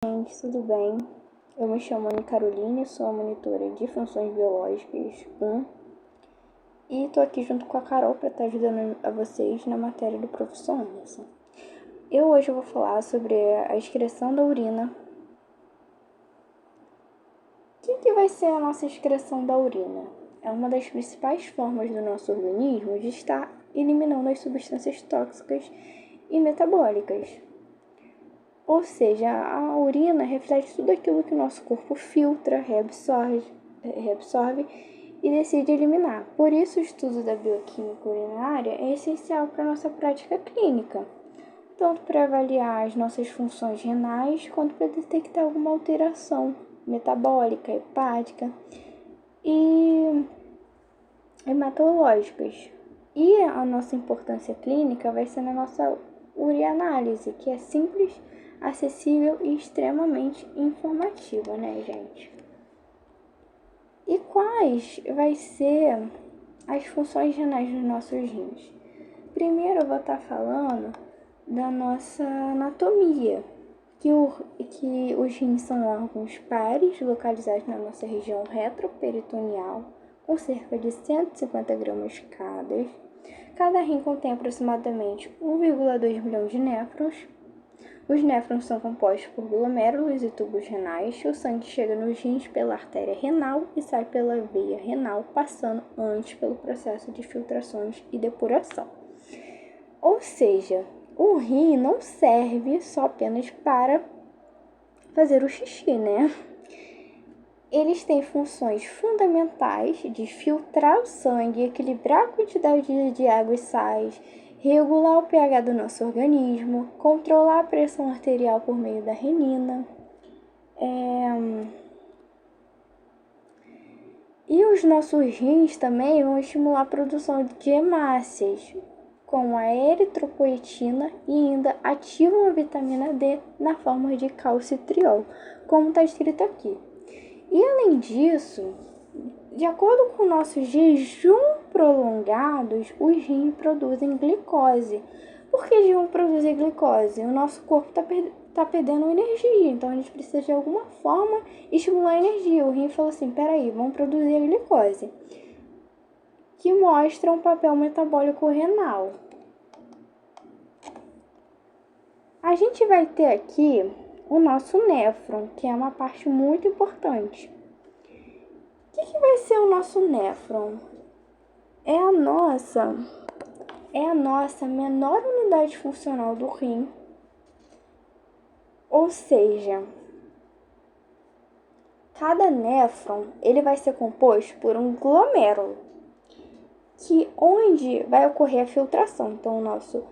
Gente, tudo bem? Eu me chamo Ana Caroline, sou a monitora de funções biológicas 1 e tô aqui junto com a Carol para estar ajudando a vocês na matéria do professor Anderson. Hoje eu vou falar sobre a excreção da urina. O que vai ser a nossa excreção da urina? É uma das principais formas do nosso organismo de estar eliminando as substâncias tóxicas e metabólicas. Ou seja, a urina reflete tudo aquilo que o nosso corpo filtra, reabsorve e decide eliminar. Por isso, o estudo da bioquímica urinária é essencial para a nossa prática clínica, tanto para avaliar as nossas funções renais, quanto para detectar alguma alteração metabólica, hepática e hematológicas. E a nossa importância clínica vai ser na nossa urianálise, que é simples, acessível e extremamente informativa, né, gente? E quais vai ser as funções renais dos nossos rins? Primeiro eu vou estar falando da nossa anatomia, que os rins são órgãos pares localizados na nossa região retroperitoneal, com cerca de 150 gramas cada. Cada rim contém aproximadamente 1,2 milhão de néfrons. Os néfrons são compostos por glomérulos e tubos renais. O sangue chega nos rins pela artéria renal e sai pela veia renal, passando antes pelo processo de filtrações e depuração. Ou seja, o rim não serve só apenas para fazer o xixi, né? Eles têm funções fundamentais de filtrar o sangue, equilibrar a quantidade de água e sais, regular o pH do nosso organismo, controlar a pressão arterial por meio da renina. E os nossos rins também vão estimular a produção de hemácias, como a eritropoetina, e ainda ativam a vitamina D na forma de calcitriol, como está escrito aqui. E além disso, de acordo com nossos jejum prolongados, os rins produzem glicose. Por que jejum produzir glicose? O nosso corpo está perdendo energia, então a gente precisa de alguma forma estimular a energia. O rim falou assim, peraí, vamos produzir a glicose, que mostra um papel metabólico renal. A gente vai ter aqui o nosso néfron, que é uma parte muito importante. O que vai ser o nosso néfron? É a nossa menor unidade funcional do rim. Ou seja, cada néfron ele vai ser composto por um glomérulo, onde vai ocorrer a filtração. Então, o nosso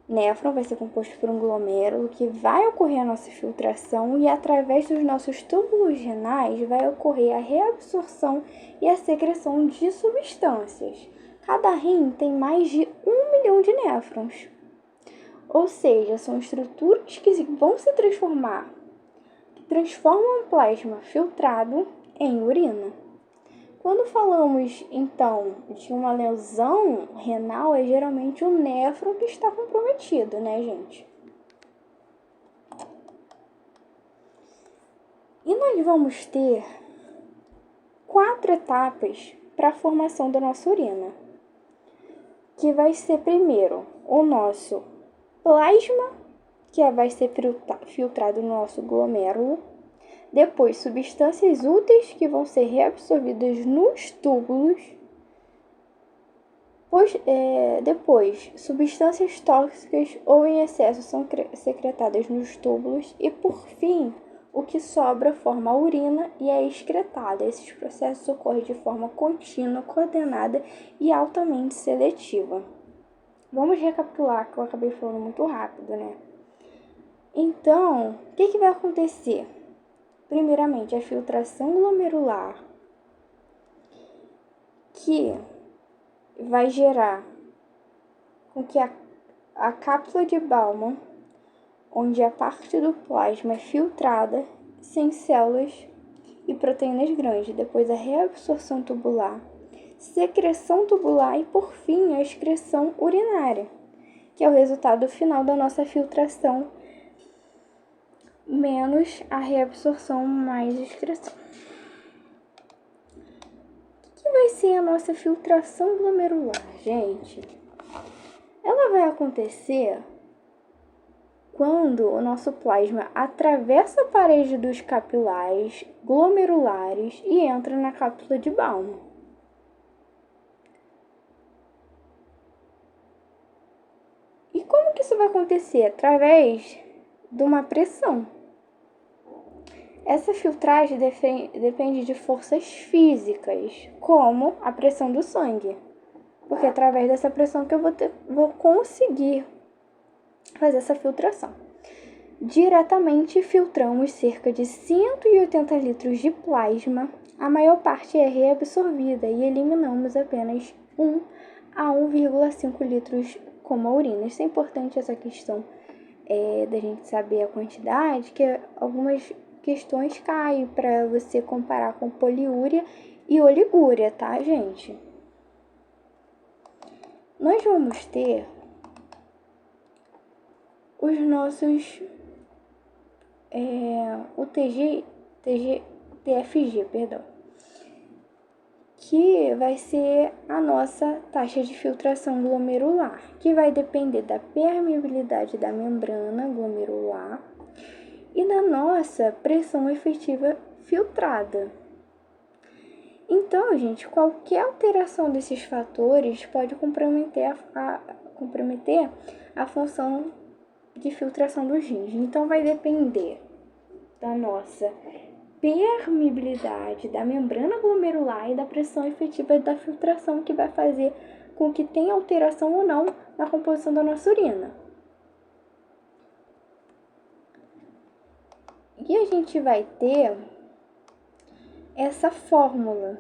néfron vai ser composto por um glomérulo que vai ocorrer a nossa filtração e através dos nossos túbulos renais vai ocorrer a reabsorção e a secreção de substâncias. Cada rim tem mais de 1 milhão de néfrons. Ou seja, são estruturas que vão se transformam o plasma filtrado em urina. Quando falamos, então, de uma lesão renal, é geralmente o néfron que está comprometido, né, gente? E nós vamos ter 4 etapas para a formação da nossa urina, que vai ser primeiro o nosso plasma, que vai ser filtrado no nosso glomérulo. Depois, substâncias úteis que vão ser reabsorvidas nos túbulos. Depois, substâncias tóxicas ou em excesso são secretadas nos túbulos. E, por fim, o que sobra forma a urina e é excretada. Esses processos ocorrem de forma contínua, coordenada e altamente seletiva. Vamos recapitular, que eu acabei falando muito rápido, né? Então, o que vai acontecer? Primeiramente, a filtração glomerular, que vai gerar com que a cápsula de Bowman, onde a parte do plasma é filtrada, sem células e proteínas grandes. Depois, a reabsorção tubular, secreção tubular e, por fim, a excreção urinária, que é o resultado final da nossa filtração menos a reabsorção, mais excreção. O que vai ser a nossa filtração glomerular, gente? Ela vai acontecer quando o nosso plasma atravessa a parede dos capilares glomerulares e entra na cápsula de Bowman. E como que isso vai acontecer? Através de uma pressão. Essa filtragem depende de forças físicas, como a pressão do sangue. Porque é através dessa pressão que eu vou conseguir fazer essa filtração. Diretamente filtramos cerca de 180 litros de plasma. A maior parte é reabsorvida e eliminamos apenas 1 a 1,5 litros como a urina. Isso é importante, essa questão da gente saber a quantidade, que algumas questões caem para você comparar com poliúria e oligúria, tá, gente? Nós vamos ter os nossos o TFG, perdão, que vai ser a nossa taxa de filtração glomerular, que vai depender da permeabilidade da membrana glomerular e da nossa pressão efetiva filtrada. Então, gente, qualquer alteração desses fatores pode comprometer a função de filtração dos rins. Então, vai depender da nossa permeabilidade da membrana glomerular e da pressão efetiva da filtração, que vai fazer com que tenha alteração ou não na composição da nossa urina. E a gente vai ter essa fórmula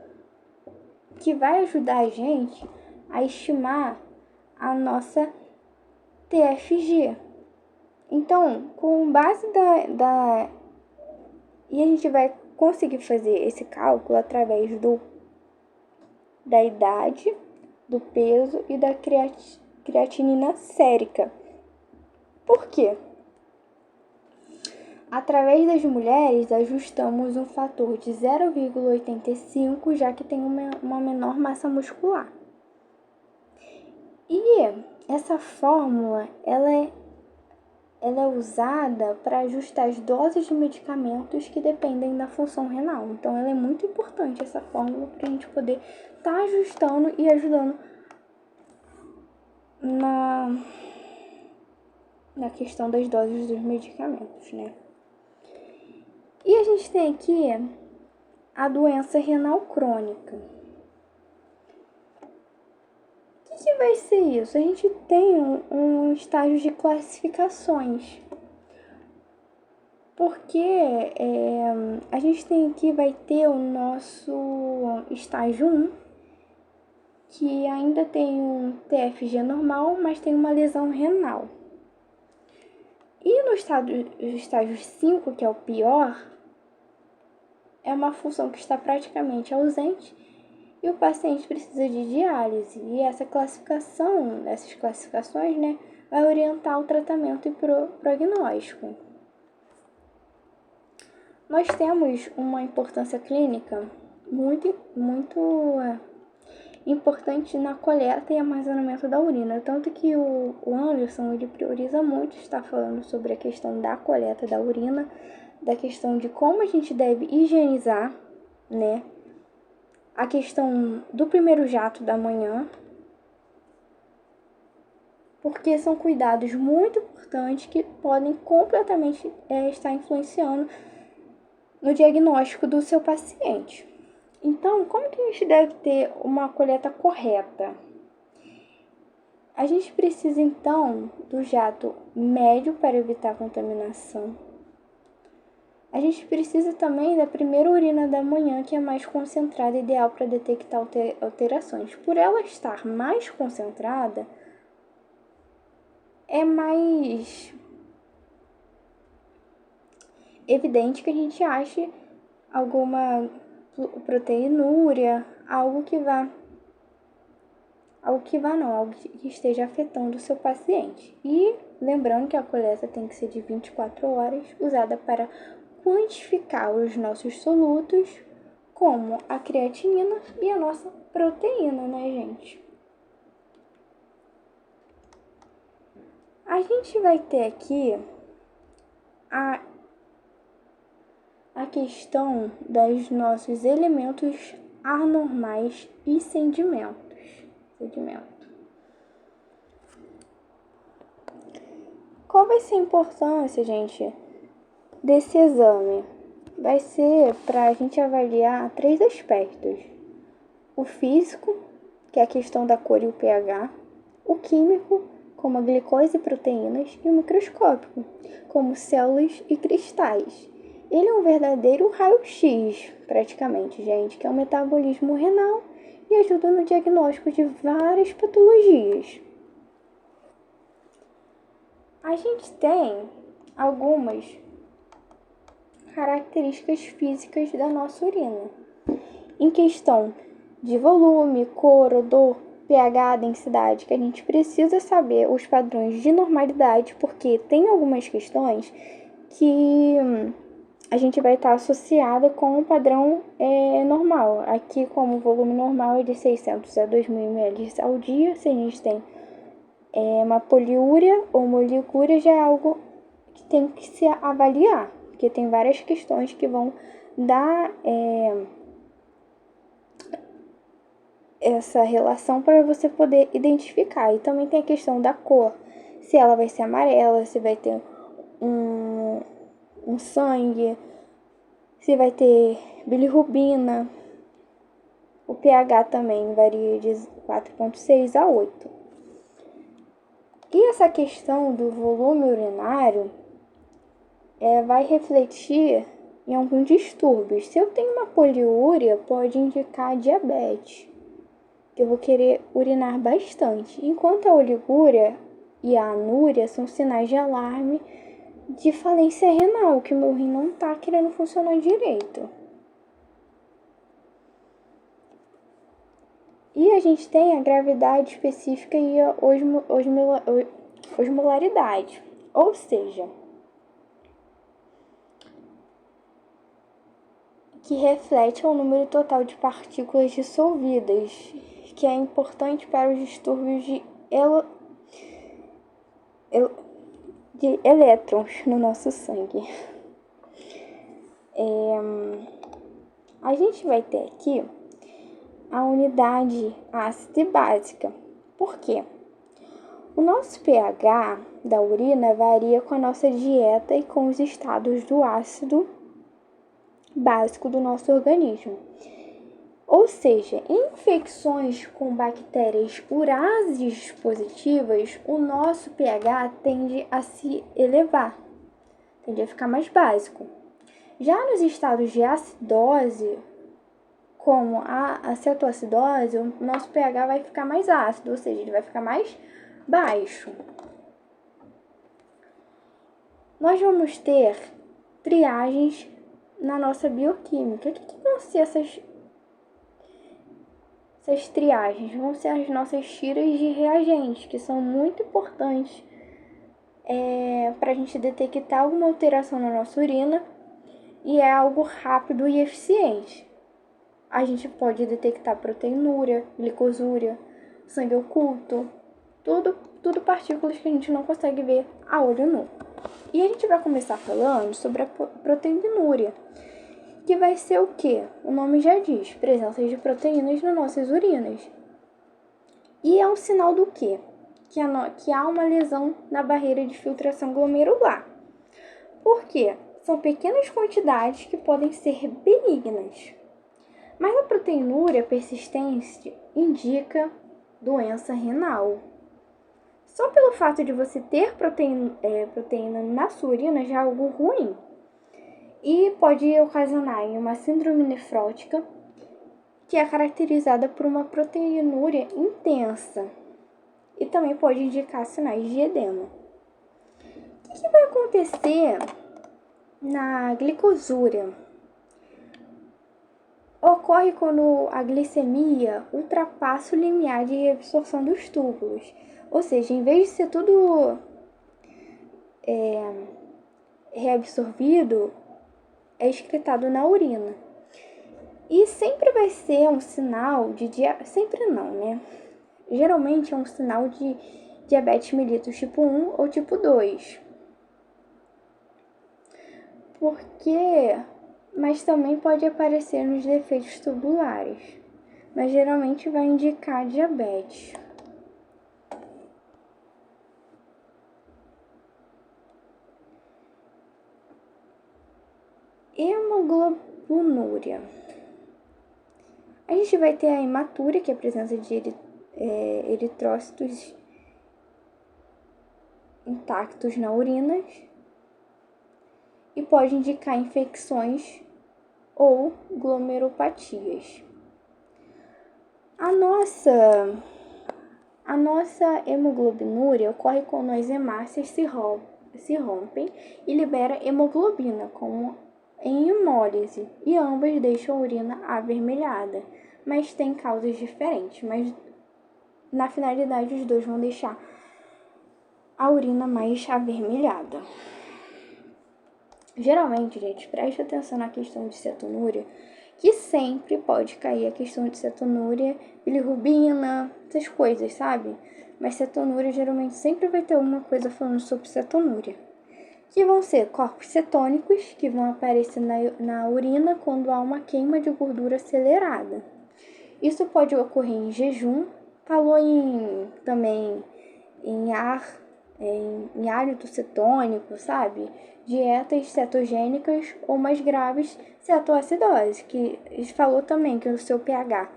que vai ajudar a gente a estimar a nossa TFG. Então, com base e a gente vai conseguir fazer esse cálculo através da idade, do peso e da creatinina sérica. Por quê? Através das mulheres, ajustamos um fator de 0,85, já que tem uma menor massa muscular. E essa fórmula, ela é usada para ajustar as doses de medicamentos que dependem da função renal. Então, ela é muito importante, essa fórmula, para a gente poder estar ajustando e ajudando na questão das doses dos medicamentos, né? E a gente tem aqui a doença renal crônica. O que vai ser isso? A gente tem um estágio de classificações. Porque a gente tem aqui, vai ter o nosso estágio 1, que ainda tem um TFG normal, mas tem uma lesão renal. E no estágio 5, que é o pior, é uma função que está praticamente ausente e o paciente precisa de diálise. E essas classificações, né, vai orientar o tratamento e prognóstico. Nós temos uma importância clínica muito importante na coleta e armazenamento da urina, tanto que o Anderson, ele prioriza muito estar falando sobre a questão da coleta da urina, da questão de como a gente deve higienizar, né, a questão do primeiro jato da manhã, porque são cuidados muito importantes que podem completamente estar influenciando no diagnóstico do seu paciente. Então, como que a gente deve ter uma coleta correta? A gente precisa, então, do jato médio para evitar a contaminação. A gente precisa também da primeira urina da manhã, que é mais concentrada, ideal para detectar alterações. Por ela estar mais concentrada, é mais evidente que a gente ache alguma proteinúria, algo que vá algo que vá não, algo que esteja afetando o seu paciente. E lembrando que a coleta tem que ser de 24 horas, usada para quantificar os nossos solutos, como a creatinina e a nossa proteína, né, gente? A gente vai ter aqui a questão dos nossos elementos anormais e sedimentos. Qual vai ser a importância, gente, desse exame? Vai ser para a gente avaliar 3 aspectos: o físico, que é a questão da cor e o pH, o químico, como a glicose e proteínas, e o microscópico, como células e cristais. Ele é um verdadeiro raio-x, praticamente, gente, que é o metabolismo renal e ajuda no diagnóstico de várias patologias. A gente tem algumas características físicas da nossa urina, em questão de volume, cor, odor, pH, densidade, que a gente precisa saber os padrões de normalidade, porque tem algumas questões que a gente vai estar associada com o padrão normal. Aqui, como o volume normal é de 600 a 2.000 ml ao dia, se a gente tem uma poliúria ou uma oligúria, já é algo que tem que se avaliar, porque tem várias questões que vão dar essa relação para você poder identificar. E também tem a questão da cor, se ela vai ser amarela, se vai ter um sangue, se vai ter bilirrubina. O pH também varia de 4,6 a 8. E essa questão do volume urinário vai refletir em alguns distúrbios. Se eu tenho uma poliúria, pode indicar diabetes, que eu vou querer urinar bastante, enquanto a oligúria e a anúria são sinais de alarme de falência renal, que meu rim não está querendo funcionar direito. E a gente tem a gravidade específica e a osmolaridade, ou seja, que reflete o número total de partículas dissolvidas, que é importante para os distúrbios de elétrons no nosso sangue. A gente vai ter aqui a unidade ácida e básica. Por quê? O nosso pH da urina varia com a nossa dieta e com os estados do ácido básico do nosso organismo. Ou seja, em infecções com bactérias urases positivas, o nosso pH tende a se elevar, tende a ficar mais básico. Já nos estados de acidose, como a cetoacidose, o nosso pH vai ficar mais ácido, ou seja, ele vai ficar mais baixo. Nós vamos ter triagens na nossa bioquímica. O que vão ser essas triagens? Vão ser as nossas tiras de reagentes, que são muito importantes para a gente detectar alguma alteração na nossa urina, e é algo rápido e eficiente. A gente pode detectar proteinúria, glicosúria, sangue oculto, tudo partículas que a gente não consegue ver a olho nu. E a gente vai começar falando sobre a proteinúria, que vai ser o quê? O nome já diz, presença de proteínas nas nossas urinas. E é um sinal do quê? Que há uma lesão na barreira de filtração glomerular. Por quê? São pequenas quantidades que podem ser benignas. Mas a proteinúria persistente indica doença renal. Só pelo fato de você ter proteína na sua urina já é algo ruim. E pode ocasionar em uma síndrome nefrótica, que é caracterizada por uma proteinúria intensa. E também pode indicar sinais de edema. O que vai acontecer na glicosúria? Ocorre quando a glicemia ultrapassa o limiar de reabsorção dos túbulos. Ou seja, em vez de ser tudo reabsorvido, é excretado na urina. E sempre vai ser um sinal de sempre não, né? Geralmente é um sinal de diabetes mellitus tipo 1 ou tipo 2. Mas também pode aparecer nos defeitos tubulares. Mas geralmente vai indicar diabetes. Hemoglobinúria. A gente vai ter a hematúria, que é a presença de eritrócitos intactos na urina e pode indicar infecções ou glomerulopatias. A nossa hemoglobinúria ocorre quando as hemácias se rompem e libera hemoglobina, como em hemólise, e ambas deixam a urina avermelhada, mas tem causas diferentes, mas na finalidade os dois vão deixar a urina mais avermelhada. Geralmente, gente, preste atenção na questão de cetonúria, que sempre pode cair a questão de cetonúria, bilirrubina, essas coisas, sabe? Mas cetonúria geralmente sempre vai ter alguma coisa falando sobre cetonúria. Que vão ser corpos cetônicos, que vão aparecer na urina quando há uma queima de gordura acelerada. Isso pode ocorrer em jejum, falou também em hálito cetônico, sabe? Dietas cetogênicas ou mais graves, cetoacidose, que falou também que o seu pH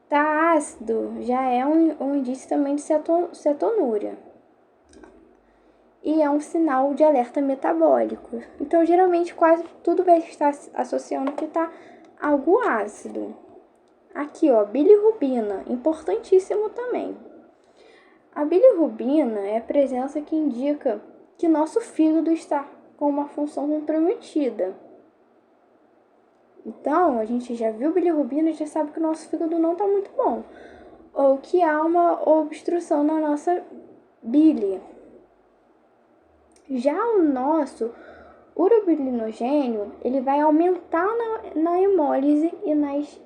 tá ácido, já é um indício também de cetonúria. E é um sinal de alerta metabólico. Então, geralmente, quase tudo vai estar associando que tá algo ácido. Aqui, ó, bilirrubina, importantíssimo também. A bilirrubina é a presença que indica que nosso fígado está com uma função comprometida. Então, a gente já viu bilirrubina e já sabe que o nosso fígado não está muito bom. Ou que há uma obstrução na nossa bile. Já o nosso urobilinogênio, ele vai aumentar na hemólise e nas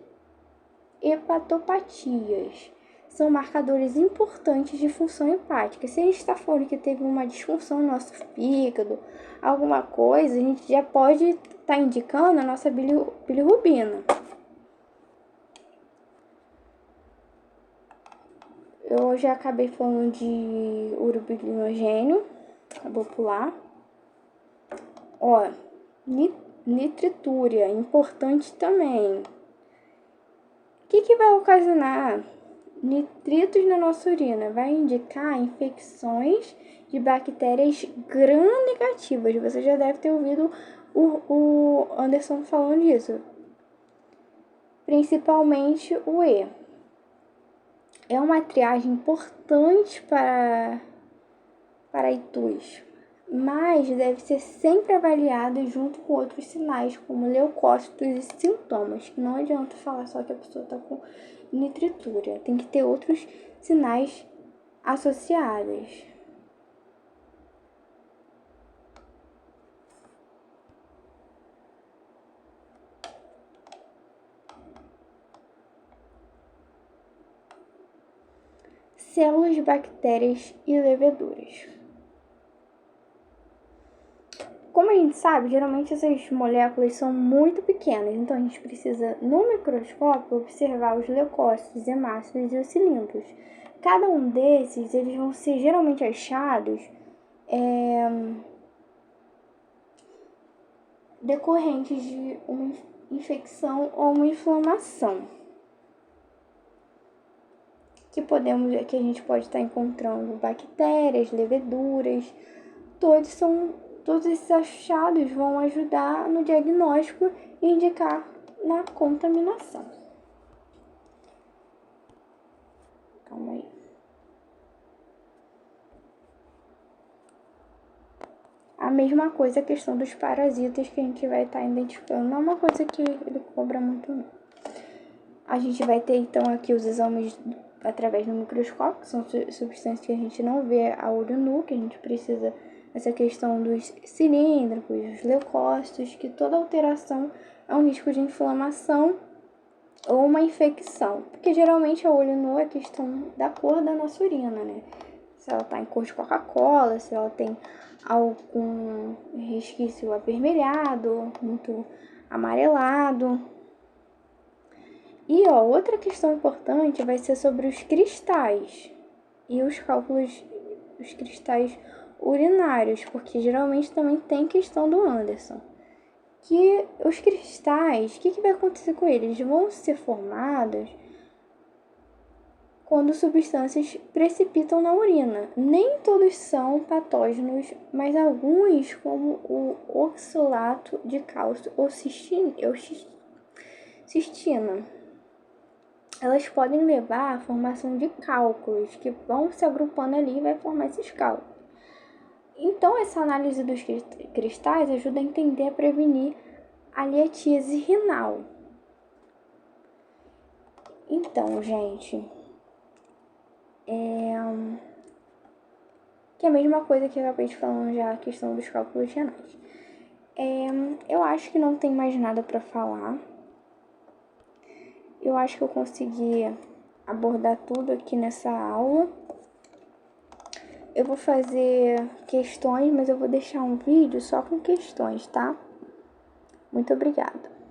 hepatopatias. São marcadores importantes de função hepática. Se a gente está falando que teve uma disfunção no nosso fígado, alguma coisa, a gente já pode estar indicando a nossa bilirrubina. Eu já acabei falando de urobilinogênio. Vou pular. Ó, nitritúria, importante também. O que vai ocasionar nitritos na nossa urina? Vai indicar infecções de bactérias gram-negativas. Você já deve ter ouvido o Anderson falando disso. Principalmente o E. É uma triagem importante para itus, mas deve ser sempre avaliada junto com outros sinais, como leucócitos e sintomas. Não adianta falar só que a pessoa está com nitritúria, tem que ter outros sinais associados. Células, bactérias e leveduras. Como a gente sabe, geralmente essas moléculas são muito pequenas, então a gente precisa, no microscópio, observar os leucócitos, hemácias e os cilindros. Cada um desses, eles vão ser geralmente achados decorrentes de uma infecção ou uma inflamação. Que a gente pode estar encontrando bactérias, leveduras, todos esses achados vão ajudar no diagnóstico e indicar na contaminação. Calma aí. A mesma coisa a questão dos parasitas que a gente vai estar identificando. Não é uma coisa que ele cobra muito, não. A gente vai ter, então, aqui os exames através do microscópio, que são substâncias que a gente não vê a olho nu, que a gente precisa, essa questão dos cilíndricos, os leucócitos, que toda alteração é um risco de inflamação ou uma infecção. Porque geralmente a olho nu é questão da cor da nossa urina, né? Se ela tá em cor de Coca-Cola, se ela tem algum resquício avermelhado, muito amarelado. E outra questão importante vai ser sobre os cristais e os cálculos, os cristais urinários, porque geralmente também tem questão do Anderson. Que os cristais, o que vai acontecer com eles? Eles vão ser formados quando substâncias precipitam na urina. Nem todos são patógenos, mas alguns, como o oxalato de cálcio ou cistina, elas podem levar à formação de cálculos, que vão se agrupando ali e vai formar esses cálculos. Então, essa análise dos cristais ajuda a entender e prevenir a litíase renal. Então, gente, que é a mesma coisa que eu acabei de falar já, a questão dos cálculos renais. Eu acho que não tem mais nada para falar. Eu acho que eu consegui abordar tudo aqui nessa aula. Eu vou fazer questões, mas eu vou deixar um vídeo só com questões, tá? Muito obrigada.